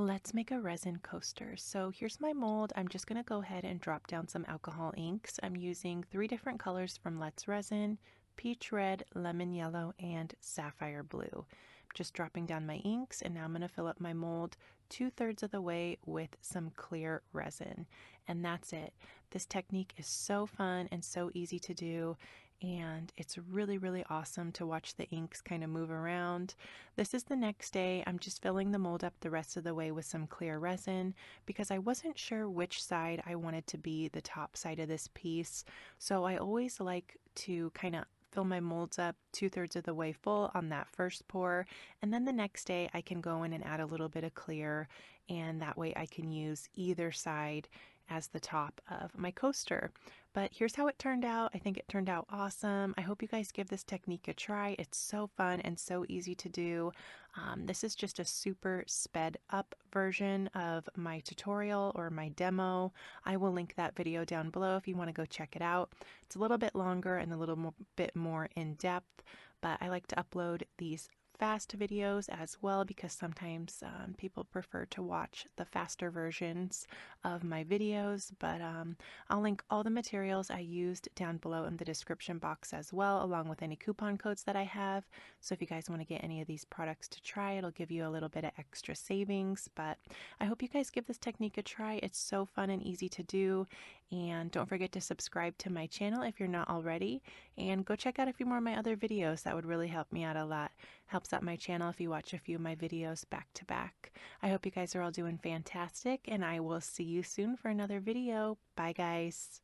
Let's make a resin coaster. So here's my mold. I'm just going to go ahead and drop down some alcohol inks. I'm using 3 different colors from Let's Resin: peach red, lemon yellow, and sapphire blue. Just dropping down my inks, and now I'm going to fill up my mold 2/3 of the way with some clear resin. And that's it. This technique is so fun and so easy to do, and it's really, really awesome to watch the inks kind of move around. This is the next day. I'm just filling the mold up the rest of the way with some clear resin because I wasn't sure which side I wanted to be the top side of this piece. So I always like to kind of fill my molds up 2/3 of the way full on that first pour, and then the next day I can go in and add a little bit of clear, and that way I can use either side as the top of my coaster. But here's how it turned out. I think it turned out awesome. I hope you guys give this technique a try. It's so fun and so easy to do. This is just a super sped up version of my tutorial or my demo. I will link that video down below if you want to go check it out. It's a little bit longer and a little bit more in depth, but I like to upload these fast videos as well because sometimes people prefer to watch the faster versions of my videos. But I'll link all the materials I used down below in the description box as well, along with any coupon codes that I have. So if you guys want to get any of these products to try, it'll give you a little bit of extra savings. But I hope you guys give this technique a try. It's so fun and easy to do. And don't forget to subscribe to my channel if you're not already, and go check out a few more of my other videos. That would really help me out a lot. Helps out my channel if you watch a few of my videos back to back. I hope you guys are all doing fantastic, and I will see you soon for another video. Bye guys.